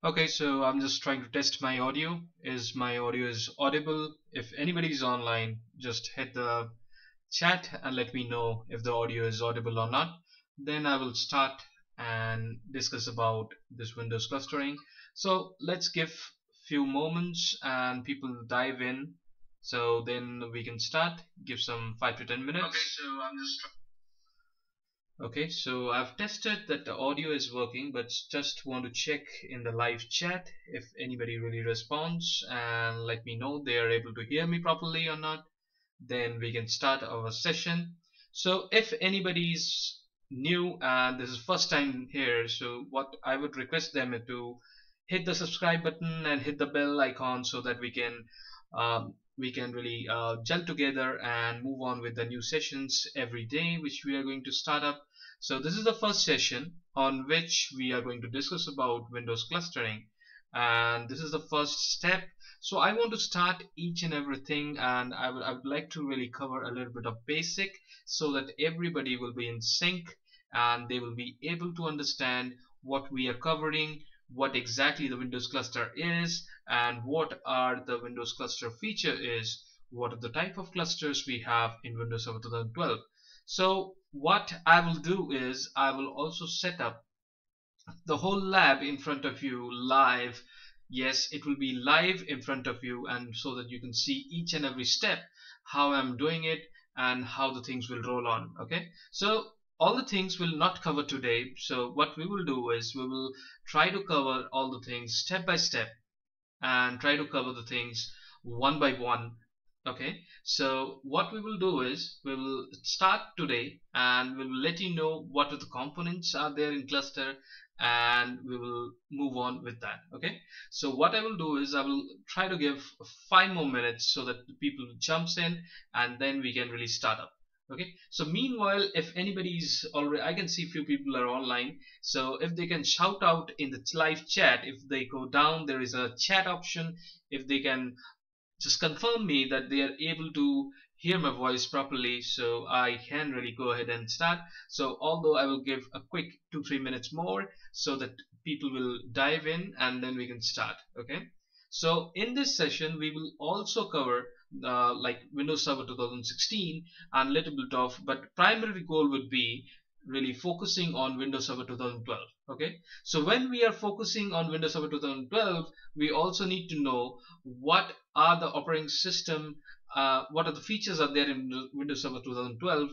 Okay, so I'm just trying to test my audio. Is my audio is audible? If anybody is online, just hit the chat and let me know if the audio is audible or not. Then I will start and discuss about this Windows clustering. So let's give few moments and people dive in. So then we can start. Give some 5 to 10 minutes. Okay, so I've tested that the audio is working, but just want to check in the live chat if anybody really responds and let me know they are able to hear me properly or not. Then we can start our session. So if anybody's new and this is first time here, so what I would request them to hit the subscribe button and hit the bell icon so that we can really gel together and move on with the new sessions every day which we are going to start up. So this is the first session on which we are going to discuss about Windows clustering, and this is the first step. So I want to start each and everything, and I would like to really cover a little bit of basic so that everybody will be in sync and they will be able to understand what we are covering, what exactly the Windows cluster is, and what are the Windows cluster feature is, what are the type of clusters we have in Windows Server 2012. So what I will do is I will also set up the whole lab in front of you live. Yes, it will be live in front of you, and so that you can see each and every step how I'm doing it and how the things will roll on. Okay, so all the things will not cover today. So what we will do is we will try to cover all the things step by step and try to cover the things one by one. Okay, so what we will do is we will start today and we will let you know what are the components are there in cluster, and we will move on with that. Okay, so what I will do is I will try to give 5 more minutes so that the people jumps in and then we can really start up. Okay, so meanwhile, if anybody's already, I can see few people are online, so if they can shout out in the live chat, if they go down there is a chat option, if they can just confirm me that they are able to hear my voice properly, so I can really go ahead and start. So although I will give a quick 2-3 minutes more so that people will dive in and then we can start. Okay, so in this session we will also cover like Windows Server 2016 and little bit of, but primary goal would be really focusing on Windows Server 2012. Okay, so when we are focusing on Windows Server 2012, we also need to know what are the operating system, what are the features are there in Windows Server 2012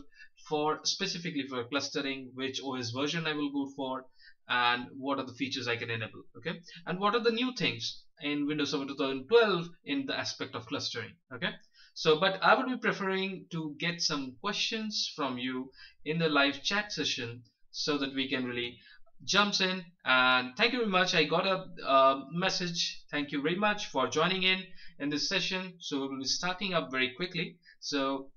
for specifically for clustering, which OS version I will go for, and what are the features I can enable. Okay, and what are the new things in Windows Server 2012 in the aspect of clustering. Okay, so but I would be preferring to get some questions from you in the live chat session so that we can really jumps in. And thank you very much. I got a message. Thank you very much for joining in this session. So we will be starting up very quickly. So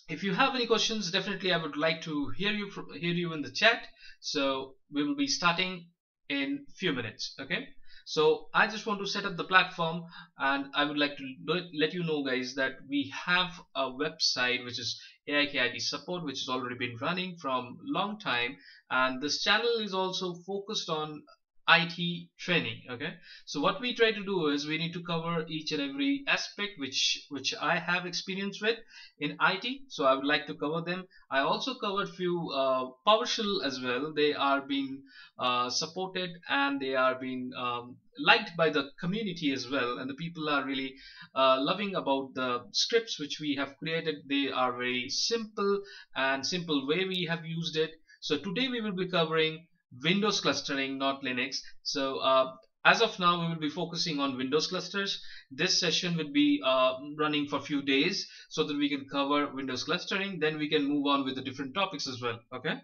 if you have any questions, definitely I would like to hear you in the chat. So we will be starting in few minutes. Okay, so I just want to set up the platform, and I would like to let you know guys that we have a website which is AIKIT support, which has already been running from long time, and this channel is also focused on IT training. Okay, so what we try to do is we need to cover each and every aspect which I have experience with in IT, so I would like to cover them. I also covered few PowerShell as well. They are being supported and they are being liked by the community as well, and the people are really loving about the scripts which we have created. They are very simple and simple way we have used it. So today we will be covering Windows clustering, not Linux. So as of now we will be focusing on Windows clusters. This session will be running for a few days so that we can cover Windows clustering, then we can move on with the different topics as well. Okay,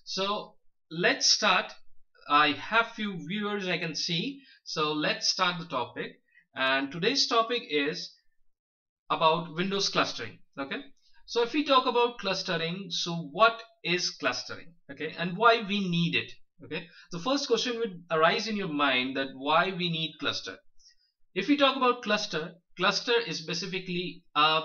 so let's start. I have few viewers I can see, so let's start the topic. And today's topic is about Windows clustering. Okay, so if we talk about clustering, so what is clustering? Okay, and why we need it? Okay, the first question would arise in your mind that why we need cluster. If we talk about cluster is specifically a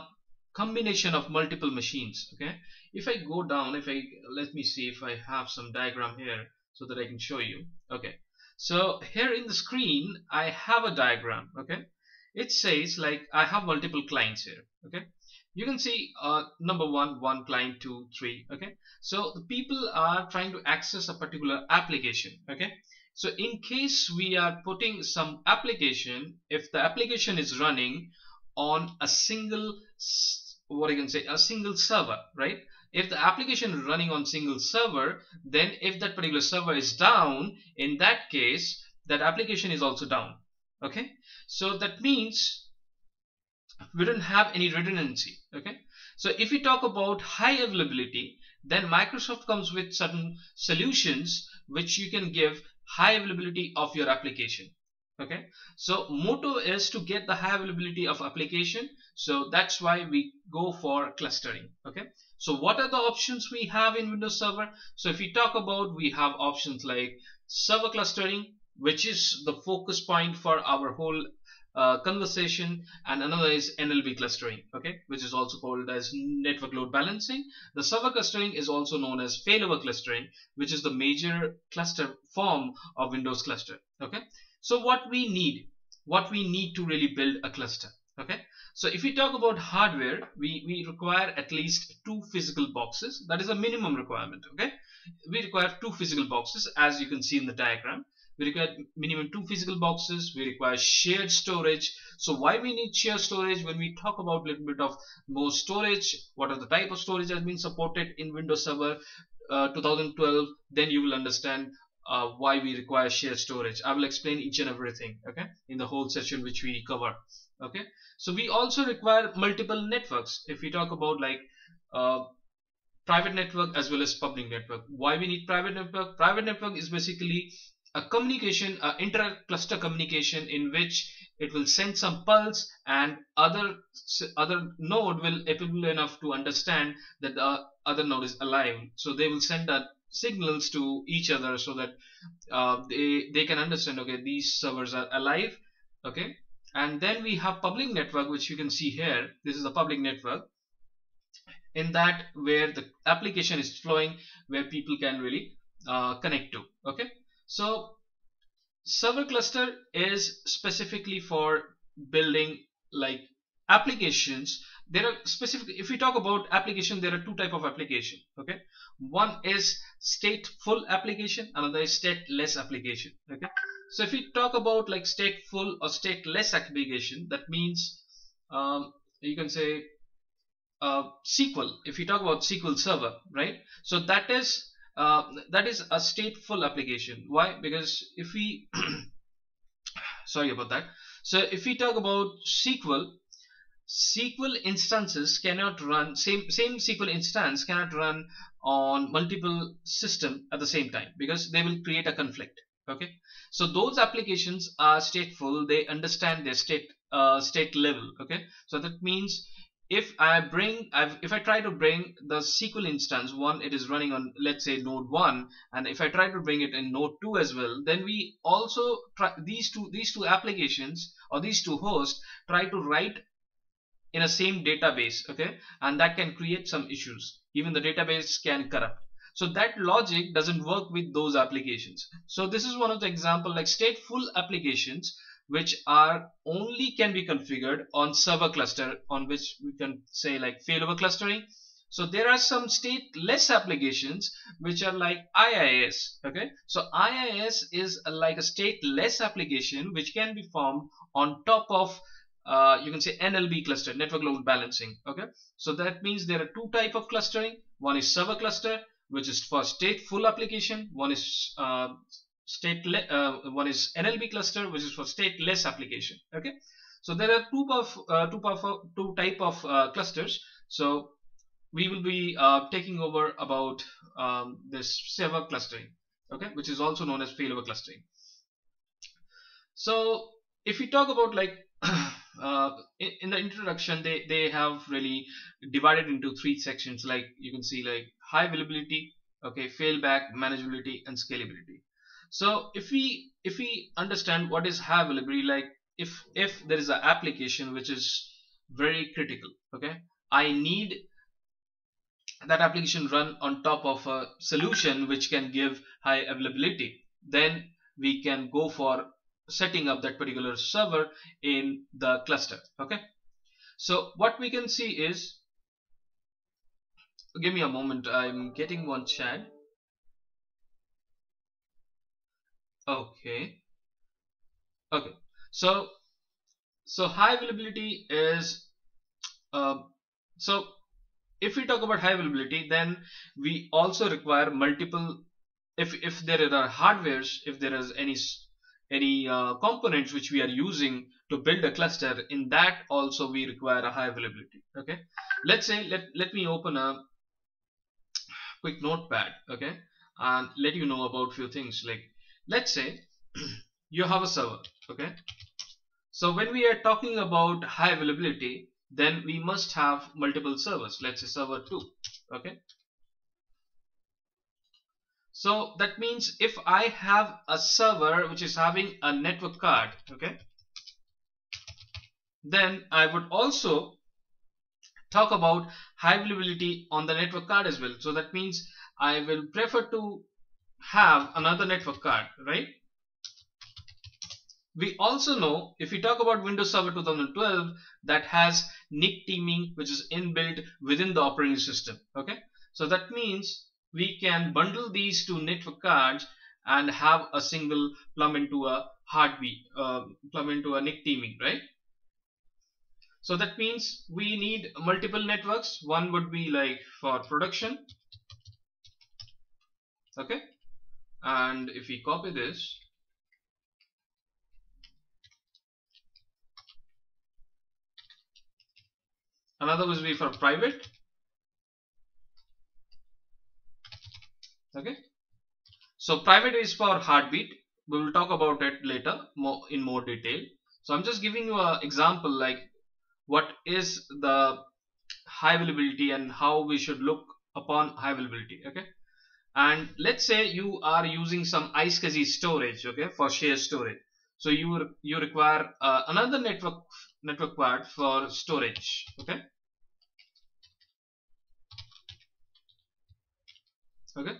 combination of multiple machines. Okay, if I go down, let me see if I have some diagram here so that I can show you. Okay, So here in the screen I have a diagram. Okay, it says like I have multiple clients here. Okay, you can see number one client, 2, 3. Okay, so the people are trying to access a particular application. Okay, so in case we are putting some application, if the application is running on a single what you can say, a single server, right? If the application is running on single server, then if that particular server is down, in that case that application is also down. Okay, so that means we don't have any redundancy. Okay, so if we talk about high availability, then Microsoft comes with certain solutions which you can give high availability of your application. Okay, so motto is to get the high availability of application, so that's why we go for clustering. Okay, so what are the options we have in Windows Server? So if we talk about, we have options like server clustering, which is the focus point for our whole conversation, and another is NLB clustering, okay, which is also called as network load balancing. The server clustering is also known as failover clustering, which is the major cluster form of Windows cluster. Okay, so what we need to really build a cluster. Okay, so if we talk about hardware, we require at least 2 physical boxes. That is a minimum requirement. Okay, we require 2 physical boxes, as you can see in the diagram. We require minimum 2 physical boxes. We require shared storage. So why we need shared storage? When we talk about a little bit of more storage, what are the type of storage that has been supported in Windows Server 2012, then you will understand why we require shared storage. I will explain each and everything, okay, in the whole session which we cover. Okay, so we also require multiple networks. If we talk about like private network as well as public network. Why we need private network? Private network is basically a communication, inter-cluster communication, in which it will send some pulse, and other node will be able enough to understand that the other node is alive. So they will send that signals to each other, so that they can understand, okay, these servers are alive. Okay, and then we have public network, which you can see here. This is a public network, in that where the application is flowing, where people can really connect to. Okay, so server cluster is specifically for building like applications. There are specific, if we talk about application, there are 2 type of application. Okay, one is stateful application, another is stateless application. Okay, so if we talk about like stateful or stateless application, that means you can say SQL. If you talk about SQL Server, right? So that is a stateful application. Why? Because if we sorry about that. So if we talk about SQL instances cannot run, same SQL instance cannot run on multiple systems at the same time, because they will create a conflict. Okay, so those applications are stateful. They understand their state level. Okay, so that means if I try to bring the SQL instance, one, it is running on, let's say, node 1, and if I try to bring it in node 2 as well, then we also try these two applications, or these 2 hosts, try to write in a same database. Okay, and that can create some issues. Even the database can corrupt. So that logic doesn't work with those applications. So this is one of the example, like stateful applications, which are only can be configured on server cluster, on which we can say like failover clustering. So there are some stateless applications which are like IIS. Okay, so IIS is like a stateless application which can be formed on top of you can say NLB cluster, network load balancing. Okay, so that means there are 2 type of clustering. One is server cluster, which is for stateful application. One is one is NLB cluster, which is for stateless application. Okay, so there are two type of clusters. So we will be taking over about this server clustering, okay, which is also known as failover clustering. So if we talk about like in the introduction, they have really divided into 3 sections, like you can see, like high availability, okay, failback, manageability, and scalability. So if we understand what is high availability, like if there is an application which is very critical, okay, I need that application run on top of a solution which can give high availability, then we can go for setting up that particular server in the cluster. Okay, so what we can see is, give me a moment, I'm getting one chat. Okay, okay, so high availability is so if we talk about high availability, then we also require multiple, if there are hardwares, if there is any components which we are using to build a cluster, in that also we require a high availability. Okay, let's say let me open a quick notepad, okay, and let you know about few things. Like, let's say you have a server. Okay, so when we are talking about high availability, then we must have multiple servers. Let's say server 2. Okay, so that means if I have a server which is having a network card, okay, then I would also talk about high availability on the network card as well. So that means I will prefer to have another network card, right? We also know, if we talk about Windows Server 2012, that has NIC teaming which is inbuilt within the operating system. Okay, so that means we can bundle these two network cards and have a single plumb into a heartbeat, plumb into a NIC teaming, right? So that means we need multiple networks. One would be like for production. Okay, and if we copy this, another would be for private. Okay, so private is for heartbeat. We will talk about it later in more detail. So I'm just giving you an example, like what is the high availability and how we should look upon high availability. Okay, and let's say you are using some iSCSI storage, okay, for shared storage. So you require another network card for storage. Okay, okay.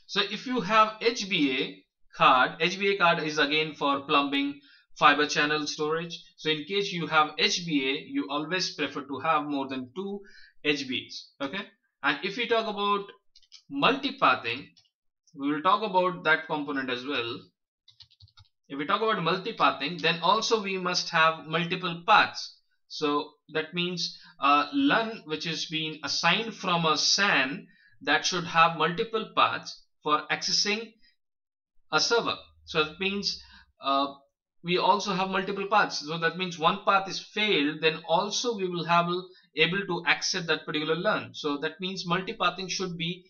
So if you have HBA card is again for plumbing, fiber channel storage. So in case you have HBA, you always prefer to have more than 2 HBAs. Okay, and if we talk about multipathing, we will talk about that component as well. If we talk about multipathing, then also we must have multiple paths. So that means LUN which is being assigned from a SAN, that should have multiple paths for accessing a server. So that means we also have multiple paths. So that means one path is failed, then also we will have able to access that particular LUN. So that means multipathing should be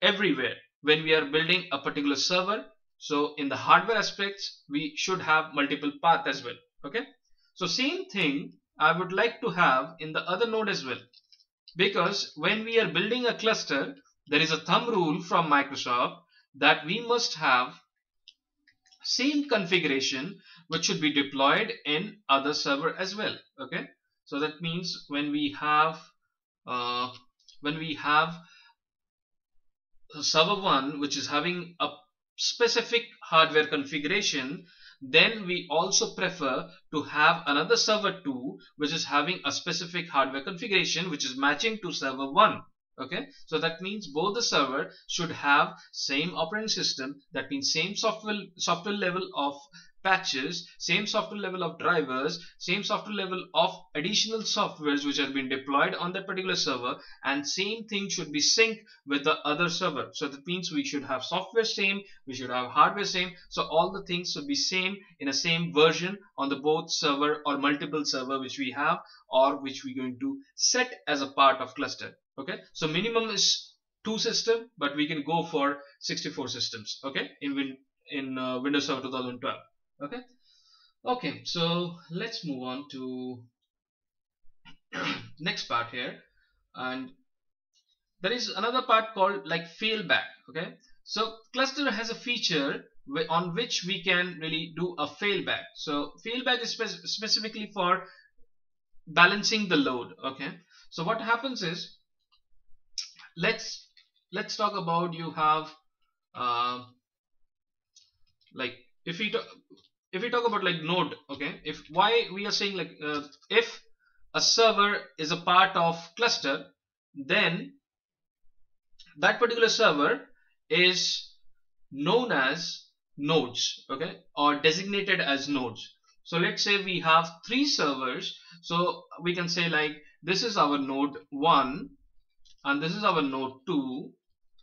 everywhere when we are building a particular server. So in the hardware aspects, we should have multiple paths as well. Okay, so same thing I would like to have in the other node as well, because when we are building a cluster, there is a thumb rule from Microsoft that we must have same configuration which should be deployed in other server as well. Okay, so that means when we have server 1 which is having a specific hardware configuration, then we also prefer to have another server 2 which is having a specific hardware configuration which is matching to server 1. Okay, so that means both the server should have same operating system, that means same software level of patches, same software level of drivers, same software level of additional softwares which are being deployed on that particular server, and same thing should be synced with the other server. So that means we should have software same, we should have hardware same, so all the things should be same in a same version on the both server or multiple server which we have or which we're going to set as a part of cluster. Okay, so minimum is 2 system, but we can go for 64 systems. Okay, in Windows Server 2012. Okay, so let's move on to next part here, and there is another part called like Failback. Okay, so cluster has a feature on which we can really do a failback. So failback is specifically for balancing the load. Okay, so what happens is, let's talk about, you have uh, like if we talk, if we talk about like node, okay, if why we are saying like if a server is a part of cluster, then that particular server is known as nodes, okay, or designated as nodes. So let's say we have three servers, so we can say like this is our node 1, and this is our node 2,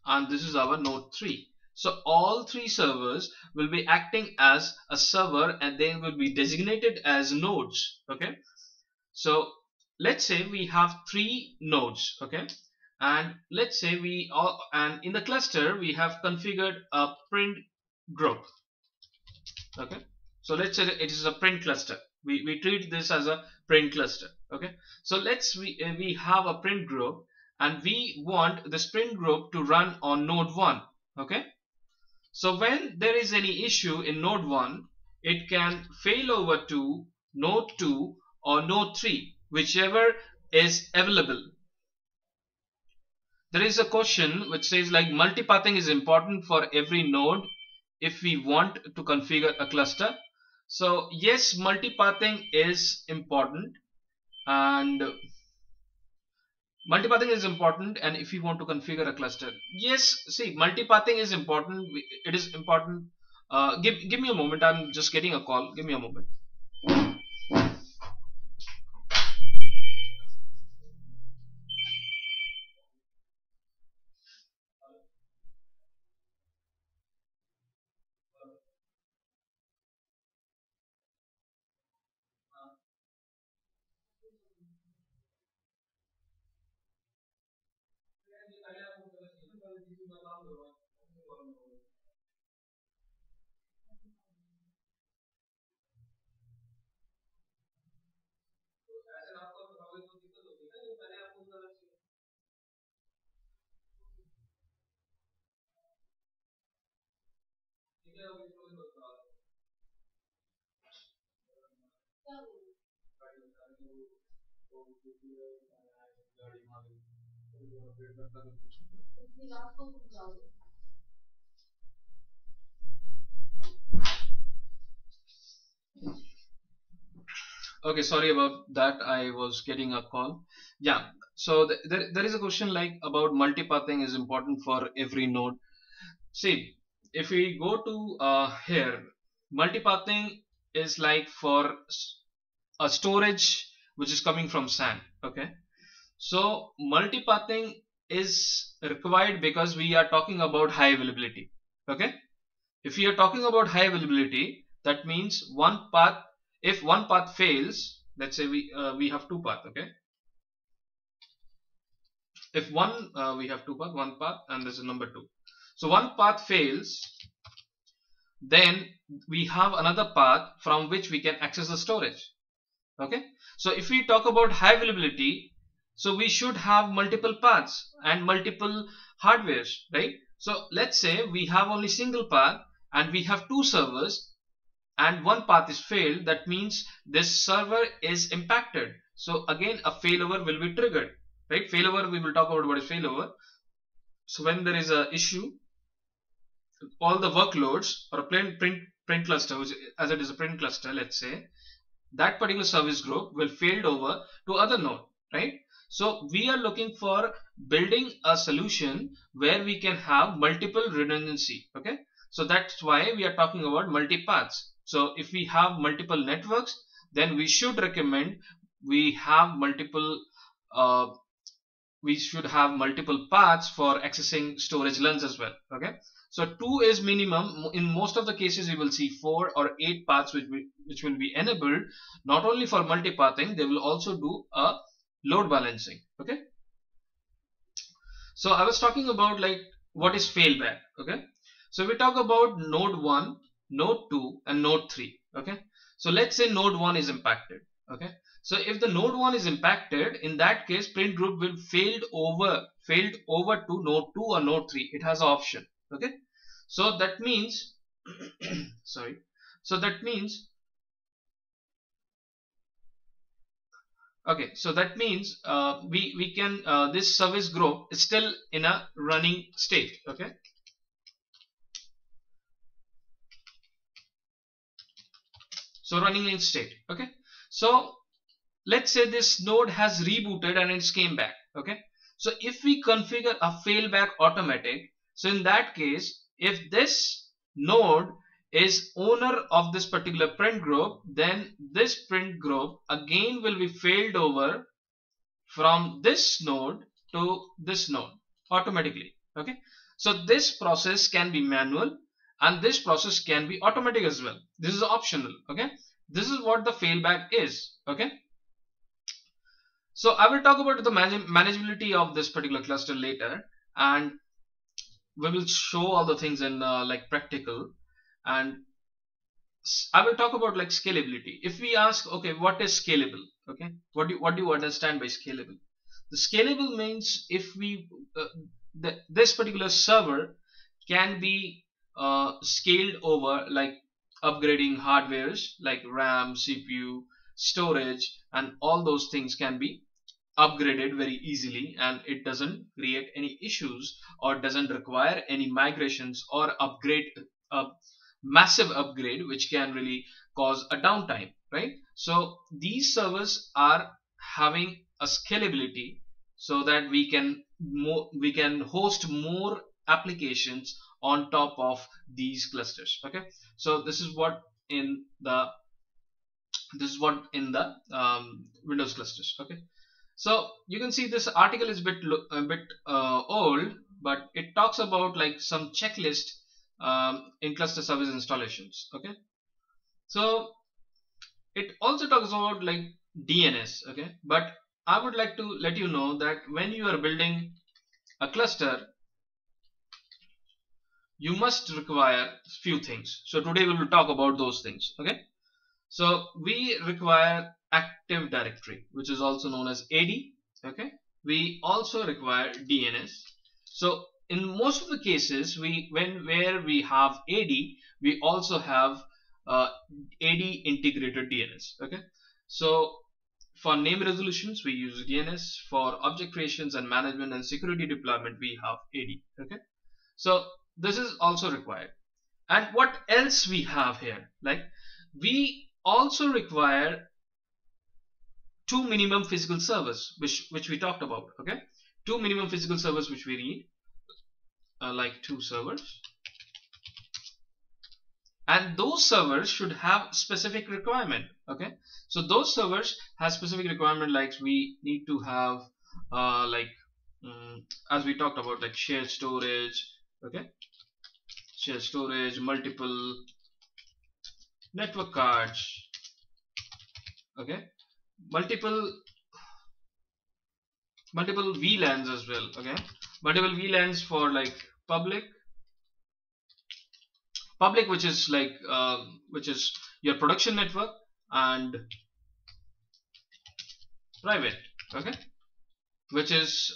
and this is our node 3. So all three servers will be acting as a server and they will be designated as nodes, okay. So let's say we have three nodes, okay, and let's say we all, and in the cluster we have configured a print group, okay. So let's say it is a print cluster. We treat this as a print cluster, okay. So we have a print group and we want the print group to run on node 1, okay. So when there is any issue in node 1, it can fail over to node 2 or node 3, whichever is available. There is a question which says like multipathing is important for every node if we want to configure a cluster. So yes, multipathing is important, and if you want to configure a cluster, yes, see, multipathing is important. It is important. Give me a moment. I'm just getting a call. Give me a moment. Okay, sorry about that. I was getting a call. Yeah. So there is a question like about multipathing is important for every node. See, if we go to here, multipathing is like for a storage which is coming from SAN. Okay. So multipathing is required because we are talking about high availability. Okay. If we are talking about high availability, that means one path. If one path fails, let's say we have two paths. Okay. If one we have two paths, one path, and this is number 2. So one path fails, then we have another path from which we can access the storage. Okay. So if we talk about high availability, so we should have multiple paths and multiple hardwares, right? So let's say we have only single path and we have two servers and one path is failed. That means this server is impacted. So again a failover will be triggered, right? Failover, we will talk about what is failover. So when there is a issue, all the workloads or a print cluster, which as it is a print cluster, let's say, that particular service group will failed over to other node, right? So we are looking for building a solution where we can have multiple redundancy, okay? So that's why we are talking about multi-paths. So if we have multiple networks, then we should recommend we have multiple we should have multiple paths for accessing storage LUNs as well, okay? So 2 is minimum. In most of the cases you will see 4 or 8 paths which will be enabled. Not only for multipathing, they will also do a load balancing, okay? So I was talking about like what is failback, okay? So we talk about node 1, node 2 and node 3, okay? So let's say node 1 is impacted, okay? So if the node 1 is impacted, in that case print group will failed over to node 2 or node 3. It has an option, okay? So that means sorry, so that means okay, so that means we can this service group is still in a running state, okay? So running in state. Okay. So let's say this node has rebooted and it's came back. Okay. So if we configure a failback automatic, so in that case, if this node is owner of this particular print group, then this print group again will be failed over from this node to this node automatically. Okay. So this process can be manual and this process can be automatic as well. This is optional. Okay. This is what the failback is. Okay. So I will talk about the manageability of this particular cluster later, and we will show all the things in like practical, and I will talk about like scalability. If we ask, okay, what is scalable? Okay, what do you understand by scalable? The scalable means if we this particular server can be scaled over, like upgrading hardwares like RAM, CPU, storage, and all those things can be upgraded very easily, and it doesn't create any issues or doesn't require any migrations or upgrade, a massive upgrade which can really cause a downtime, right? So these servers are having a scalability so that we can host more applications on top of these clusters. Okay, so this is what in the Windows clusters. Okay, so you can see this article is a bit old, but it talks about like some checklist in cluster service installations. Okay, so it also talks about like DNS. Okay, but I would like to let you know that when you are building a cluster, you must require few things. So today we will talk about those things. Okay, so we require Active Directory, which is also known as AD. Okay, we also require DNS. So in most of the cases, where we have AD, we also have AD integrated DNS. Okay, so for name resolutions we use DNS. For object creations and management and security deployment we have AD. Okay, so this is also required. And what else we have here? Like we also require two minimum physical servers, which we talked about. Okay, two minimum physical servers which we need, like two servers, and those servers should have specific requirement. Okay, so those servers have specific requirement, like we need to have as we talked about, like shared storage. Okay, shared storage, multiple network cards. Okay, multiple VLANs as well. Okay, multiple VLANs for like public, which is like which is your production network, and private. Okay, which is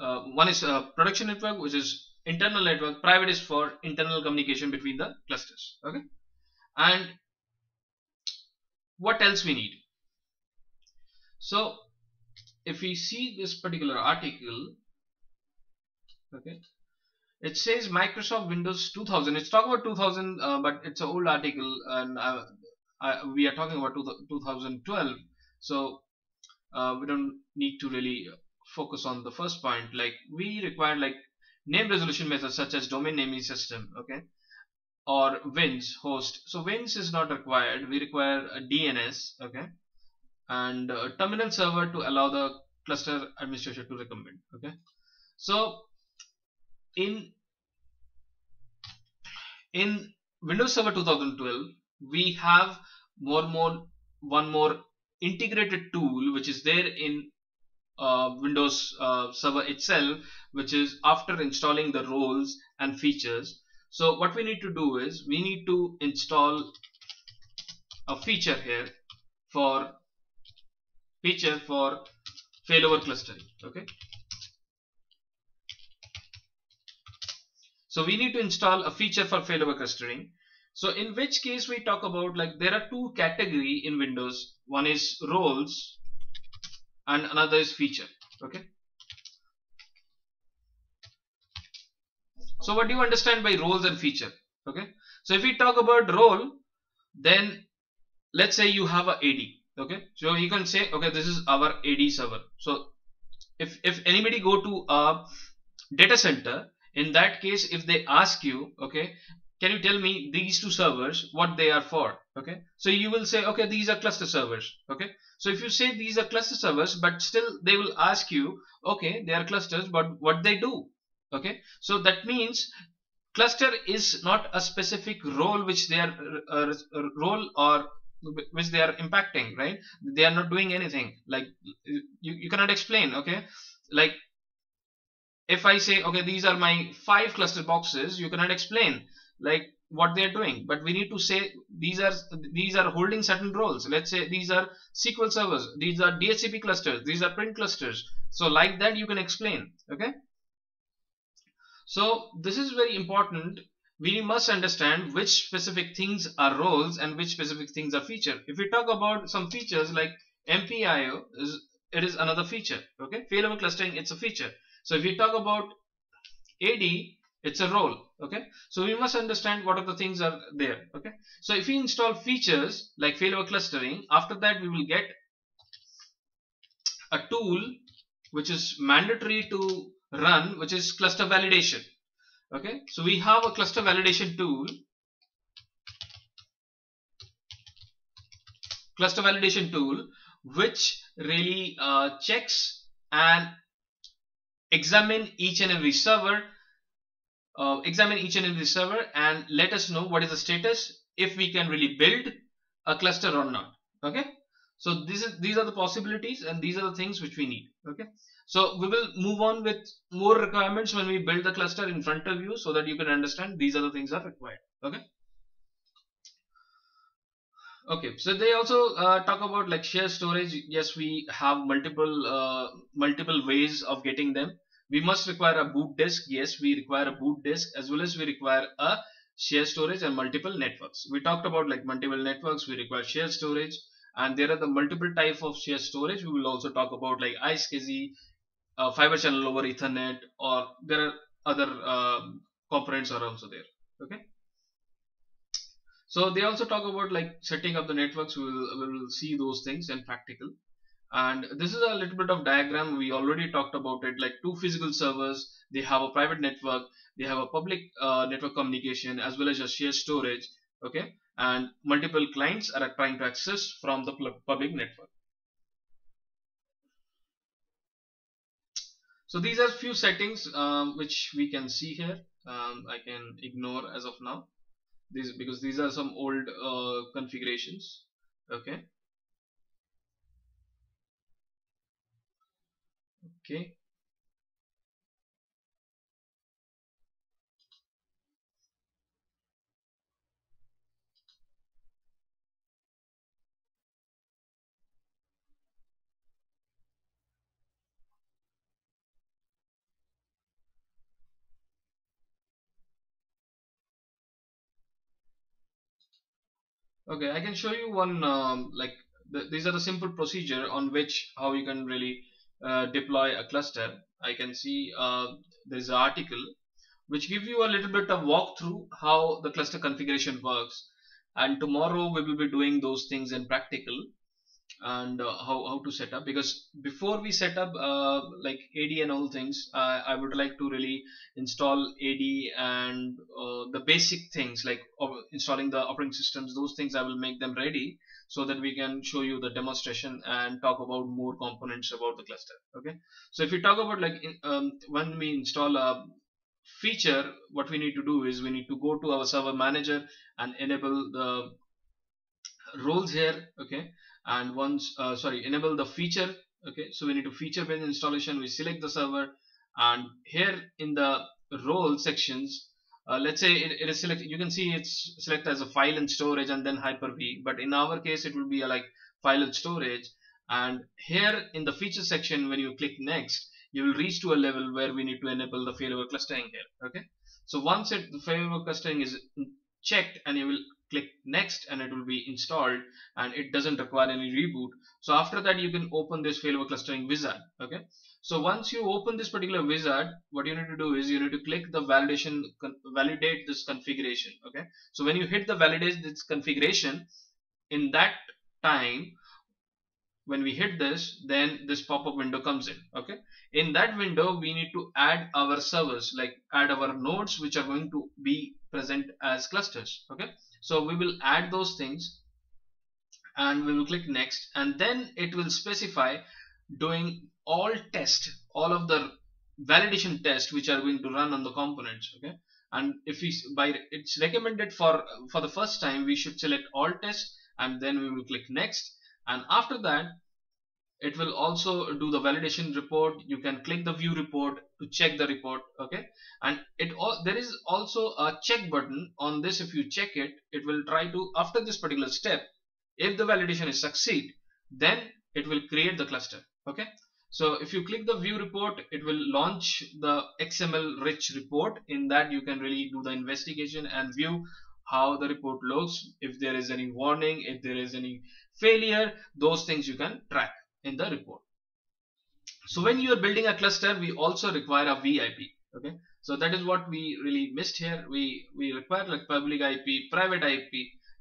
one is production network, which is internal network. Private is for internal communication between the clusters. Okay, and what else we need? So if we see this particular article, okay, it says Microsoft Windows 2000. It's talking about 2000, but it's an old article, and we are talking about 2012. So we don't need to really focus on the first point. Like we require like name resolution methods such as domain naming system. Okay, or WINS host. So WINS is not required. We require a DNS. Okay, and a terminal server to allow the cluster administrator to recommend. Okay, so in Windows Server 2012 we have one more integrated tool which is there in Windows Server itself, which is after installing the roles and features. So what we need to do is we need to install a feature here for failover clustering. Okay, so we need to install a feature for failover clustering. So in which case we talk about, like there are two category in Windows. One is roles and another is feature. Okay, so what do you understand by roles and feature? Okay, so if we talk about role, Then let's say you have a AD. Okay, so you can say, okay, this is our AD server. So if anybody go to a data center, in that case, if they ask you, okay, can you tell me these two servers what they are for? Okay, so you will say, okay, these are cluster servers. Okay, so if you say these are cluster servers, but still they will ask you, okay, they are clusters, but what they do? Okay, so that means cluster is not a specific role which they are role or which they are impacting, right? They are not doing anything. Like you cannot explain. Okay, like if I say, okay, these are my 5 cluster boxes, you cannot explain like what they are doing, but we need to say these are holding certain roles. Let's say these are SQL servers, these are DHCP clusters, these are print clusters. So like that you can explain. Okay, so this is very important. We must understand which specific things are roles and which specific things are feature. If we talk about some features like MPIO, it is another feature. Okay, failover clustering, it's a feature. So if we talk about AD, it's a role. Okay, so we must understand what are the things are there. Okay, so if we install features like failover clustering, after that we will get a tool which is mandatory to run, which is cluster validation. Okay, so we have a cluster validation tool, which really checks and examine each and every server, and let us know what is the status, if we can really build a cluster or not. Okay, so these are the possibilities and these are the things which we need. Okay, so we will move on with more requirements when we build the cluster in front of you, so that you can understand these are the things that are required. Okay. Okay, so they also talk about like share storage. Yes, we have multiple ways of getting them. We must require a boot disk. Yes, we require a boot disk, as well as we require a share storage and multiple networks. We talked about like multiple networks. We require share storage, and there are the multiple type of share storage. We will also talk about like iSCSI, fiber channel over Ethernet, or there are other components are also there. Okay. So they also talk about like setting up the networks. We will see those things in practical. And this is a little bit of diagram. We already talked about it. Like two physical servers, they have a private network, they have a public network communication, as well as a shared storage. Okay, and multiple clients are trying to access from the public network. So these are few settings which we can see here. I can ignore as of now, these because these are some old configurations. Okay. Okay. Okay, I can show you one like these are the simple procedure on which how you can really deploy a cluster. I can see there's an article which give you a little bit of walkthrough how the cluster configuration works, and tomorrow we will be doing those things in practical, and how to set up. Because before we set up like AD and all things, I would like to really install AD and the basic things like installing the operating systems. Those things I will make them ready, so that we can show you the demonstration and talk about more components about the cluster. Okay, so if we talk about like when we install a feature, what we need to do is we need to go to our server manager and enable the roles here. Okay, and once enable the feature. Okay, so we need to feature based installation. We select the server, and here in the role sections, let's say it is selected. You can see it's selected as a file and storage and then Hyper-V, but in our case it will be a, like file and storage. And here in the feature section, when you click next, you will reach to a level where we need to enable the failover clustering here. Okay, so once the failover clustering is checked, and you will click next, and it will be installed, and it doesn't require any reboot. So after that you can open this failover clustering wizard. Okay, So once you open this particular wizard, what you need to do is you need to click the validate this configuration. Okay, so when you hit the validate this configuration, in that time, when we hit this, then this pop-up window comes in. Okay, in that window we need to add our servers, like add our nodes which are going to be present as clusters. Okay, so we will add those things and we will click next, and then it will specify doing all of the validation tests which are going to run on the components. Okay, and if we by it's recommended for the first time we should select all tests, and then we will click next, and after that it will also do the validation report. You can click the view report to check the report. Okay, and there is also a check button on this. If you check it, it will try to, after this particular step, if the validation is succeed, then it will create the cluster. Okay, so if you click the view report, it will launch the XML rich report. In that you can really do the investigation and view how the report looks. If there is any warning, if there is any failure, those things you can track in the report. So when you are building a cluster, we also require a VIP. Okay, so that is what we really missed here. We require like public IP, private IP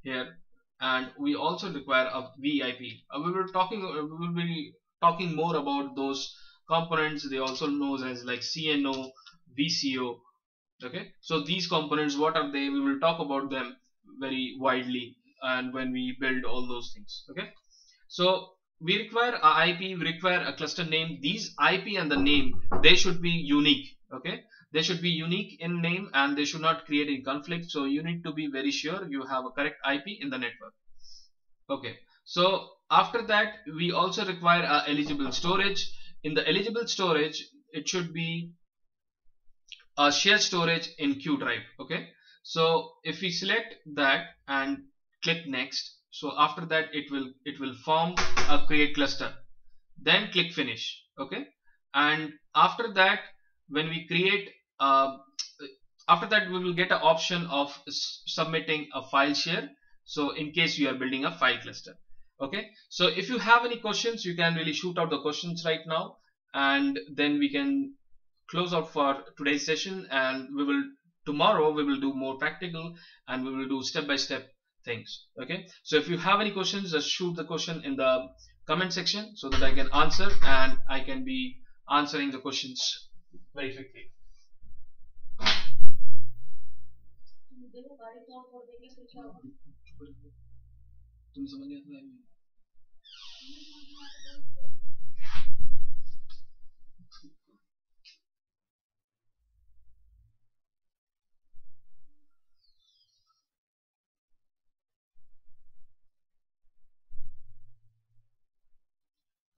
here, and we also require a VIP. We will be talking more about those components. They also known as like CNO, VCO. Okay, so these components, what are they? We will talk about them very widely, and when we build all those things. Okay, so we require a IP, we require a cluster name. These IP and the name, they should be unique. Okay, they should be unique in name and they should not create any conflict. So you need to be very sure you have a correct IP in the network. Okay, so after that we also require a eligible storage. In the eligible storage, it should be a shared storage in Q drive. Okay, so if we select that and click next, so after that it will form a create cluster, then click finish. Okay, and after that when we create after that we will get an option of submitting a file share, so in case you are building a file cluster. Okay, so if you have any questions, you can really shoot out the questions right now, and then we can close out for today's session, and tomorrow we will do more practical and we will do step-by-step things. Okay, so if you have any questions, just shoot the question in the comment section so that I can answer, and I can be answering the questions very quickly.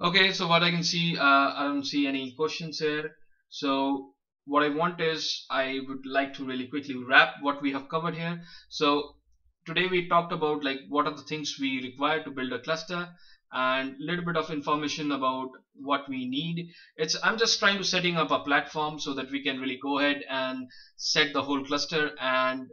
Okay, so what I can see, I don't see any questions here. So what I want is, I would like to really quickly wrap what we have covered here. So today we talked about like what are the things we require to build a cluster, and a little bit of information about what we need. I'm just trying to setting up a platform so that we can really go ahead and set the whole cluster and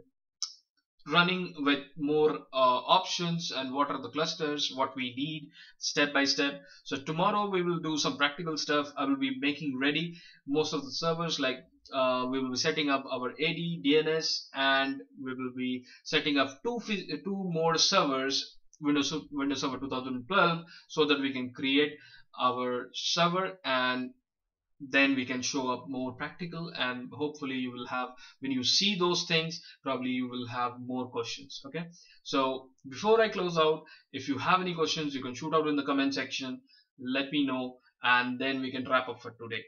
running with more options, and what are the clusters, what we need step by step. So tomorrow we will do some practical stuff. I will be making ready most of the servers, like we will be setting up our AD DNS, and we will be setting up two more servers, Windows Server 2012, so that we can create our server, and then we can show up more practical, and hopefully you will have, when you see those things, probably you will have more questions. Okay, so before I close out, if you have any questions, you can shoot out in the comment section, let me know, and then we can wrap up for today.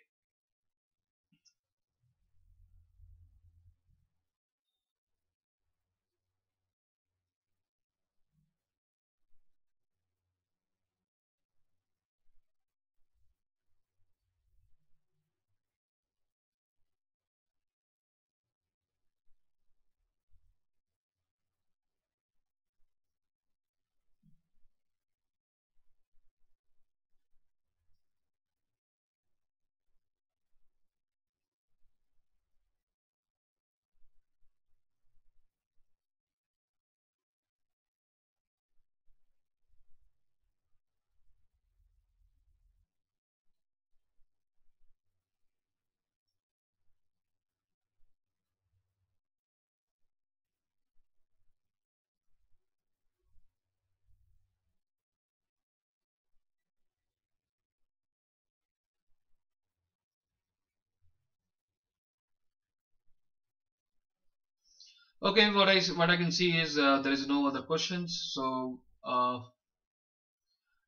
Okay, what I can see is there is no other questions. So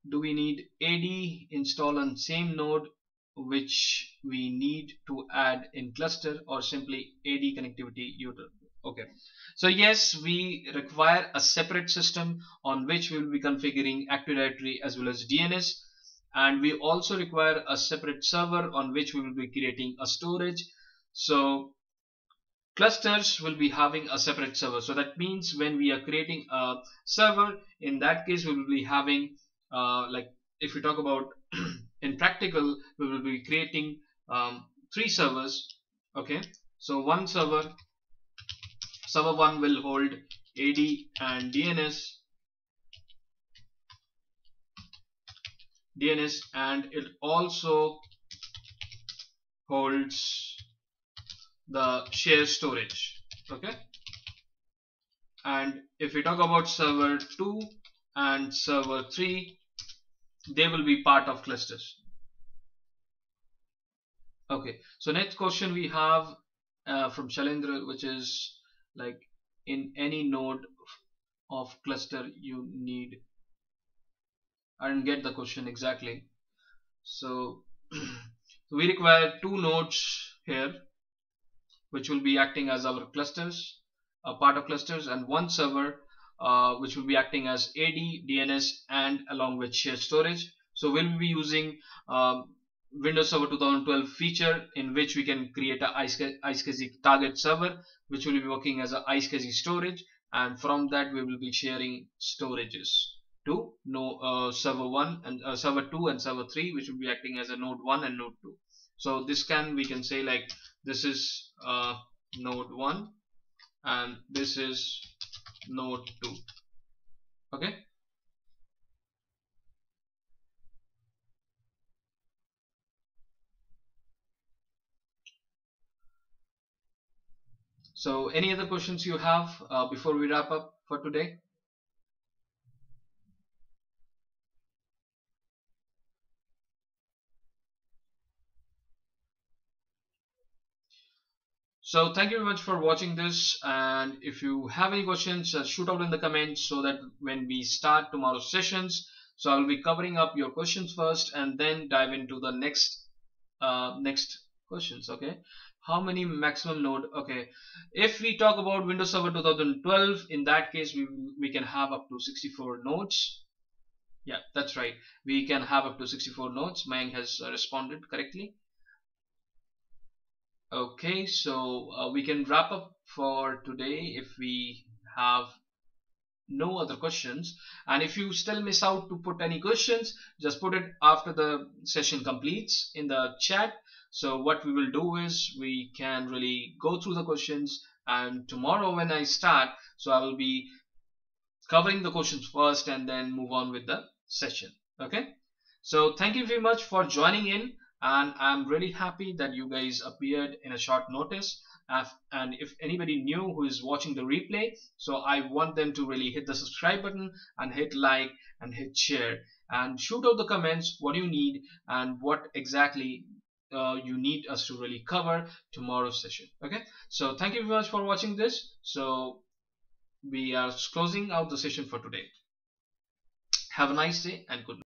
do we need AD install on same node which we need to add in cluster, or simply AD connectivity user? Okay, so yes, we require a separate system on which we will be configuring Active Directory as well as DNS, and we also require a separate server on which we will be creating a storage. So clusters will be having a separate server. So that means when we are creating a server, in that case we will be having like, if we talk about in practical, we will be creating three servers. Okay, so one server, server 1 will hold AD and DNS, and it also holds the share storage. Okay, and if we talk about server 2 and server 3, they will be part of clusters. Okay, so next question we have from Shalendra, which is like, in any node of cluster you need. I didn't get the question exactly. So we require two nodes here which will be acting as our clusters, a part of clusters, and one server which will be acting as AD, DNS, and along with share storage. So we'll be using Windows Server 2012 feature in which we can create a iSCSI target server which will be working as a iSCSI storage, and from that we will be sharing storages to server 1 and server 2 and server 3, which will be acting as a node 1 and node 2. So this we can say like, this is node 1 and this is node 2. Okay, so any other questions you have before we wrap up for today? So thank you very much for watching this, and if you have any questions, shoot out in the comments so that when we start tomorrow's sessions, so I'll be covering up your questions first and then dive into the next questions. Okay, how many maximum node? Okay, if we talk about Windows Server 2012, in that case we can have up to 64 nodes. Yeah, that's right, we can have up to 64 nodes. Mayank has responded correctly. Okay, so we can wrap up for today if we have no other questions. And if you still miss out to put any questions, just put it after the session completes in the chat. So what we will do is we can really go through the questions, and tomorrow when I start, so I will be covering the questions first and then move on with the session. Okay, so thank you very much for joining in, and I'm really happy that you guys appeared in a short notice. And if anybody new who is watching the replay, so I want them to really hit the subscribe button and hit like and hit share, and shoot out the comments what you need and what exactly you need us to really cover tomorrow's session. Okay, so thank you very much for watching this. So we are closing out the session for today. Have a nice day and good night.